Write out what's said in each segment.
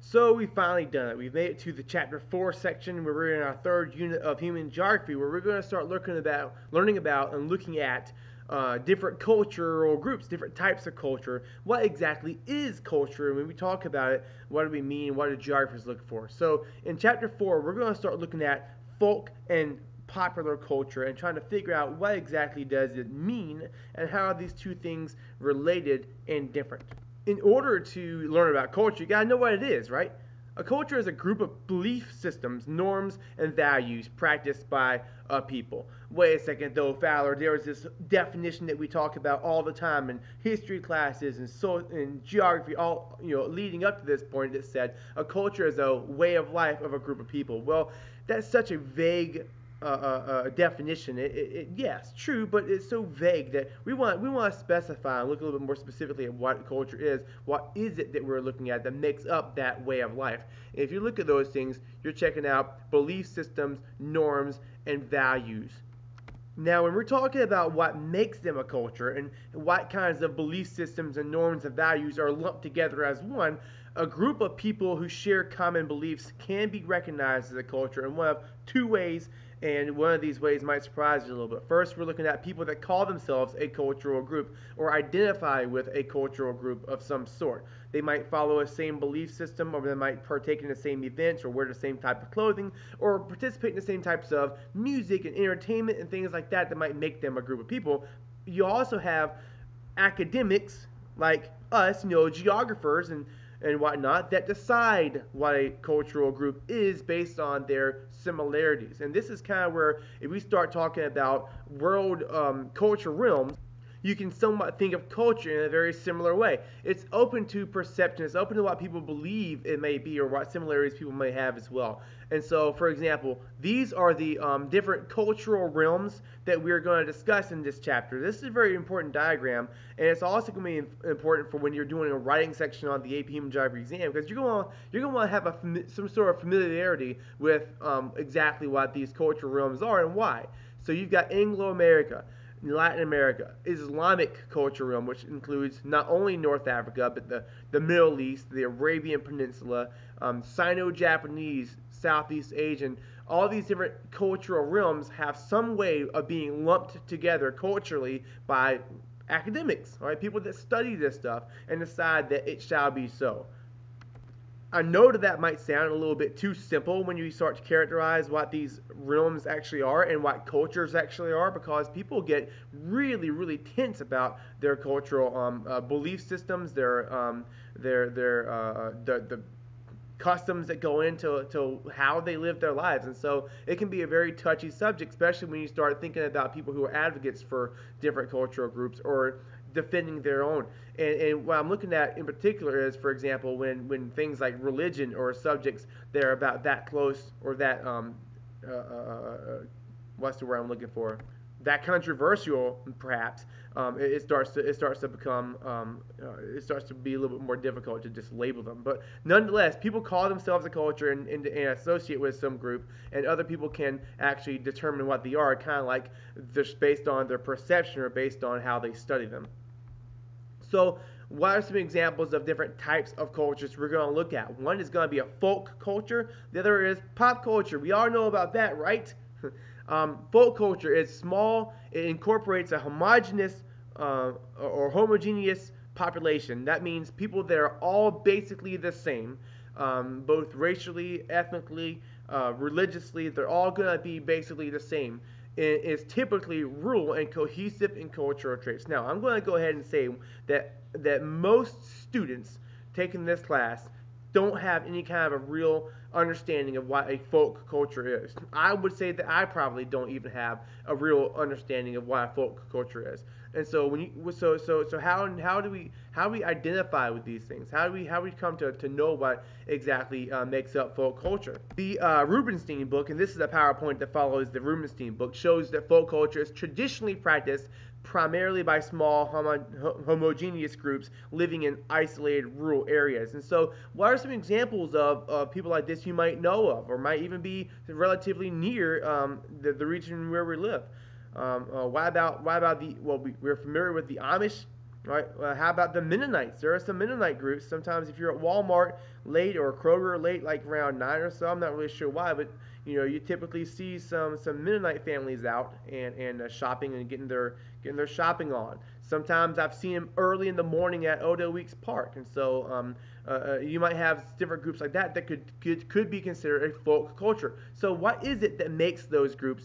So we finally done it. We've made it to the chapter 4 section where we're in our third unit of human geography, where we're going to start learning about and looking at different cultural groups, different types of culture. What exactly is culture? And when we talk about it, what do we mean? What do geographers look for? So in chapter 4, we're going to start looking at folk and popular culture and trying to figure out what exactly does it mean and how are these two things related and different. In order to learn about culture, you gotta know what it is, right? A culture is a group of belief systems, norms, and values practiced by a people. Wait a second, though, Fowler. There is this definition that we talk about all the time in history classes and so in geography, all leading up to this point, that said a culture is a way of life of a group of people. Well, that's such a vague definition. Yes, true, but it's so vague that we want to specify and look a little bit more specifically at what culture is. What is it that we're looking at that makes up that way of life? If you look at those things, you're checking out belief systems, norms, and values. Now, when we're talking about what makes them a culture and what kinds of belief systems and norms and values are lumped together as one, a group of people who share common beliefs can be recognized as a culture in one of two ways, and one of these ways might surprise you a little bit. First, we're looking at people that call themselves a cultural group or identify with a cultural group of some sort. They might follow a same belief system, or they might partake in the same events, or wear the same type of clothing, or participate in the same types of music and entertainment and things like that that might make them a group of people. You also have academics like us, geographers and whatnot, that decide what a cultural group is based on their similarities. And this is kind of where, if we start talking about world culture realms, you can somewhat think of culture in a very similar way. It's open to perception. It's open to what people believe it may be or what similarities people may have as well. And so, for example, these are the different cultural realms that we're going to discuss in this chapter. This is a very important diagram, and it's also going to be important for when you're doing a writing section on the AP Human Geography exam, because you're going to want to have some sort of familiarity with exactly what these cultural realms are and why. So you've got Anglo-America, Latin America, Islamic culture realm, which includes not only North Africa, but the Middle East, the Arabian Peninsula, Sino-Japanese, Southeast Asian. All these different cultural realms have some way of being lumped together culturally by academics, right? People that study this stuff and decide that it shall be so. I know that might sound a little bit too simple when you start to characterize what these realms actually are and what cultures actually are, because people get really, really tense about their cultural belief systems, the customs that go into how they live their lives. And so it can be a very touchy subject, especially when you start thinking about people who are advocates for different cultural groups or defending their own. And what I'm looking at in particular is, for example, when things like religion or subjects that are about that close or that what's the word I'm looking for? That controversial, perhaps, it starts to become it starts to be a little bit more difficult to just label them. But nonetheless, people call themselves a culture and associate with some group, and other people can actually determine what they are, kind of like just based on their perception or based on how they study them. So, what are some examples of different types of cultures we're going to look at? One is going to be a folk culture. The other is pop culture. We all know about that, right? Folk culture is small. It incorporates a homogeneous homogeneous population. That means people that are all basically the same, both racially, ethnically, religiously. They're all going to be basically the same. It is typically rural and cohesive in cultural traits. Now, I'm going to go ahead and say that most students taking this class don't have any kind of a real understanding of what a folk culture is. I would say that I probably don't even have a real understanding of what a folk culture is. And so how do we identify with these things? How do we come to know what exactly makes up folk culture? The Rubenstein book, and this is a PowerPoint that follows the Rubenstein book, shows that folk culture is traditionally practiced primarily by small homogeneous groups living in isolated rural areas. And so what are some examples of people like this you might know of, or might even be relatively near the region where we live? Why about we're familiar with the Amish Right? How about the Mennonites? There are some Mennonite groups. Sometimes if you're at Walmart late or Kroger late, like around 9 or so, I'm not really sure why, but you typically see some Mennonite families out and shopping and getting their shopping on. Sometimes I've seen them early in the morning at Odo Weeks Park, and so you might have different groups like that that could be considered a folk culture. So what is it that makes those groups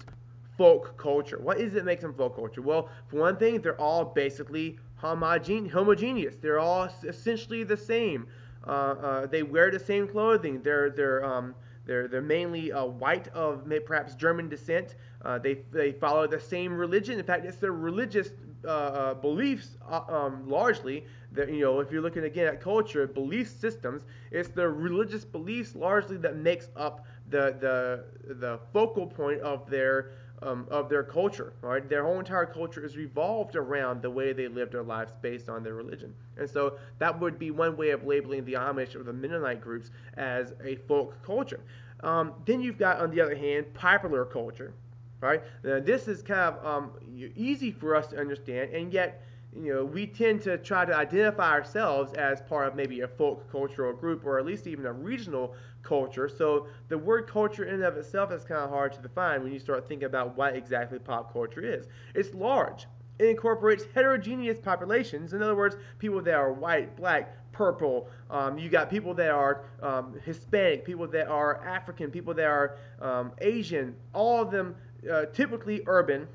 folk culture? What is it that makes them folk culture? Well, for one thing, they're all basically homogeneous. They're all essentially the same. They wear the same clothing. They're mainly white of perhaps German descent. They follow the same religion. In fact, it's their religious beliefs largely. That if you're looking again at culture, belief systems, it's the religious beliefs largely that makes up the focal point of their culture. Right, their whole entire culture is revolved around the way they live their lives based on their religion. And so that would be one way of labeling the Amish or the Mennonite groups as a folk culture. Then you've got, on the other hand, popular culture. Right, now, this is kind of easy for us to understand, and yet we tend to try to identify ourselves as part of maybe a folk cultural group or at least even a regional culture. So the word culture in and of itself is kind of hard to define when you start thinking about what exactly pop culture is. It's large. It incorporates heterogeneous populations. In other words, people that are white, black, purple. You got people that are Hispanic, people that are African, people that are Asian. All of them typically urban.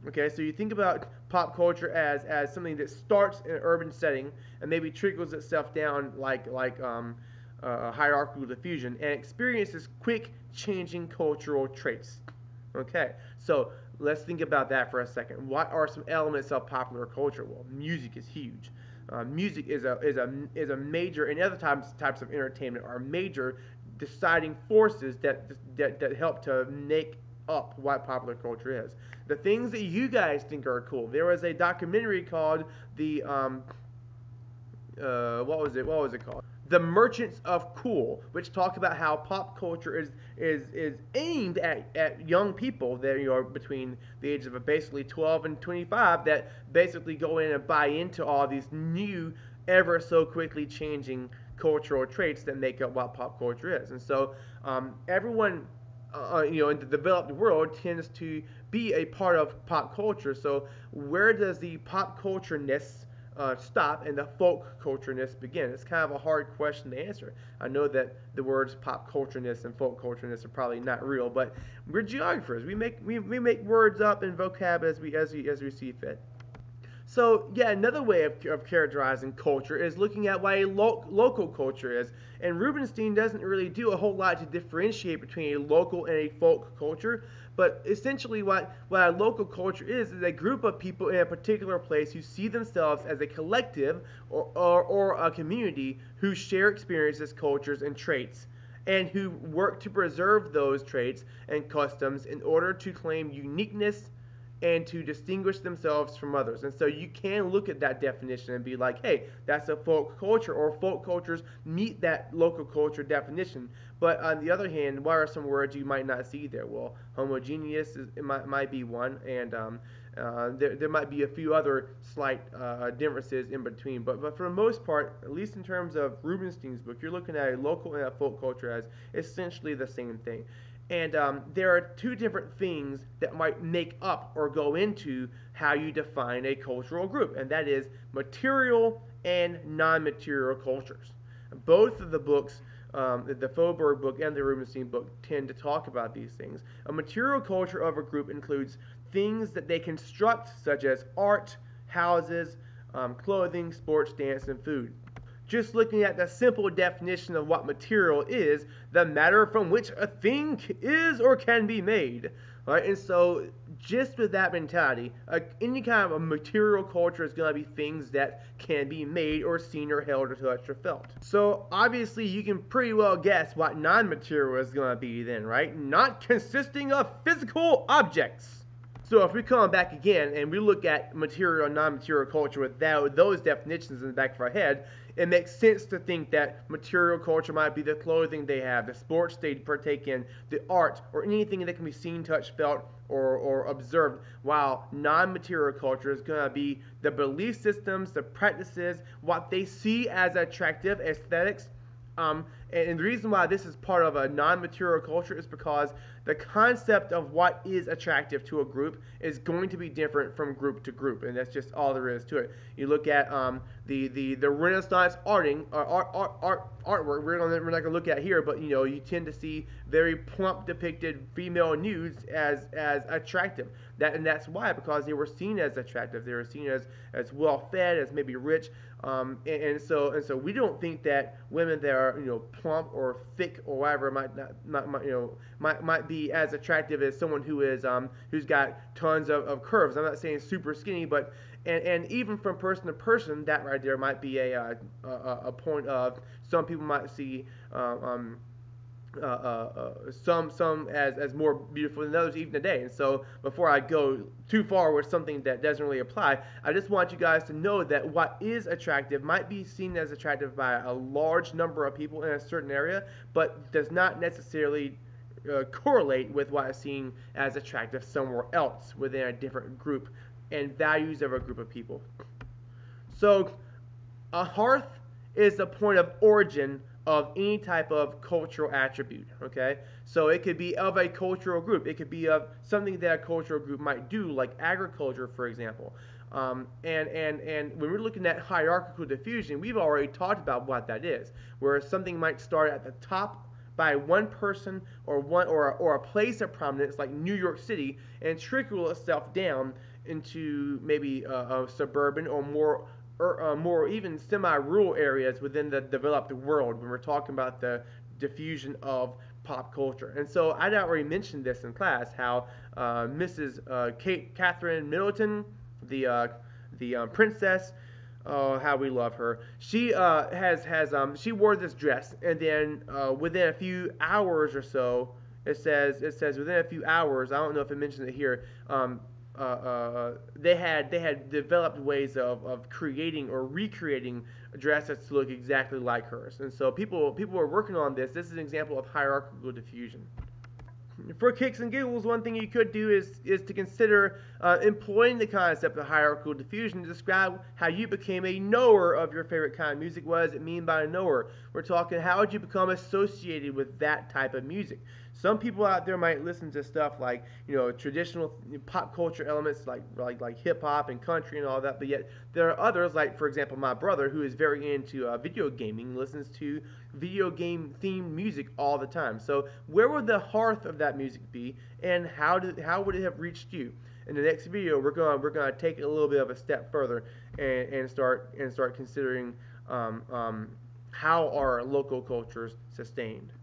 Okay, so you think about pop culture as something that starts in an urban setting and maybe trickles itself down like hierarchical diffusion and experiences quick changing cultural traits. Okay, so let's think about that for a second. What are some elements of popular culture? Well, music is huge. Music is a major, and other types of entertainment are major deciding forces that help to make up what popular culture is. The things that you guys think are cool. There was a documentary called the what was it called? The Merchants of Cool, which talked about how pop culture is aimed at young people that are between the ages of basically 12 and 25 that basically go in and buy into all these new, ever so quickly changing cultural traits that make up what pop culture is. And so everyone in the developed world tends to be a part of pop culture. So where does the pop culture-ness stop and the folk culture-ness begin? It's kind of a hard question to answer. I know that the words pop culture-ness and folk culture-ness are probably not real, but we're geographers. We make words up and vocab as we see fit. So yeah, another way of characterizing culture is looking at what a local culture is. And Rubenstein doesn't really do a whole lot to differentiate between a local and a folk culture. But essentially what a local culture is a group of people in a particular place who see themselves as a collective or a community who share experiences, cultures, and traits, and who work to preserve those traits and customs in order to claim uniqueness and to distinguish themselves from others. And so you can look at that definition and be like, hey, that's a folk culture, or folk cultures meet that local culture definition. But on the other hand, what are some words you might not see there? Well, homogeneous might be one, and there might be a few other slight differences in between. But for the most part, at least in terms of Rubenstein's book, you're looking at a local and a folk culture as essentially the same thing. And there are two different things that might make up or go into how you define a cultural group, and that is material and non-material cultures. Both of the books, the Faubourg book and the Rubenstein book, tend to talk about these things. A material culture of a group includes things that they construct, such as art, houses, clothing, sports, dance, and food. Just looking at the simple definition of what material is, the matter from which a thing is or can be made. Right? And so just with that mentality, any kind of a material culture is going to be things that can be made or seen or held or touched or felt. So obviously you can pretty well guess what non-material is going to be then, right? Not consisting of physical objects. So if we come back again and we look at material and non-material culture with those definitions in the back of our head, it makes sense to think that material culture might be the clothing they have, the sports they partake in, the art, or anything that can be seen, touched, felt, or observed, while non-material culture is going to be the belief systems, the practices, what they see as attractive aesthetics. And the reason why this is part of a non-material culture is because the concept of what is attractive to a group is going to be different from group to group, and that's just all there is to it. You look at the Renaissance artwork. We're not gonna look at here, but you tend to see very plump depicted female nudes as attractive. That's why, because they were seen as attractive. They were seen as well fed, as maybe rich. So we don't think that women that are plump or thick or whatever might be as attractive as someone who's got tons of curves. I'm not saying super skinny, but and even from person to person, that right there might be a point of some people might see some as more beautiful than others even today. And so before I go too far with something that doesn't really apply, I just want you guys to know that what is attractive might be seen as attractive by a large number of people in a certain area, but does not necessarily correlate with what is seen as attractive somewhere else within a different group and values of a group of people. So a hearth is the point of origin of any type of cultural attribute, okay? So it could be of a cultural group. It could be of something that a cultural group might do, like agriculture, for example. And when we're looking at hierarchical diffusion, we've already talked about what that is, where something might start at the top by one person or a place of prominence like New York City and trickle itself down into maybe a suburban or more even semi-rural areas within the developed world when we're talking about the diffusion of pop culture. And so I'd already mentioned this in class, how Mrs. Catherine Middleton, the princess, oh, how we love her. She she wore this dress, and then within a few hours or so, it says within a few hours. I don't know if it mentions it here. They had developed ways of creating or recreating dresses to look exactly like hers, and so people are working on this. This is an example of hierarchical diffusion. For kicks and giggles, one thing you could do is to consider employing the concept of hierarchical diffusion to describe how you became a knower of your favorite kind of music. What does it mean by a knower? We're talking, how did you become associated with that type of music? Some people out there might listen to stuff like traditional pop culture elements like hip hop and country and all that, but yet there are others, like for example my brother, who is very into video gaming, listens to video game themed music all the time. So where would the hearth of that music be, and how would it have reached you? In the next video, we're gonna take it a little bit of a step further and start considering how our local cultures sustained.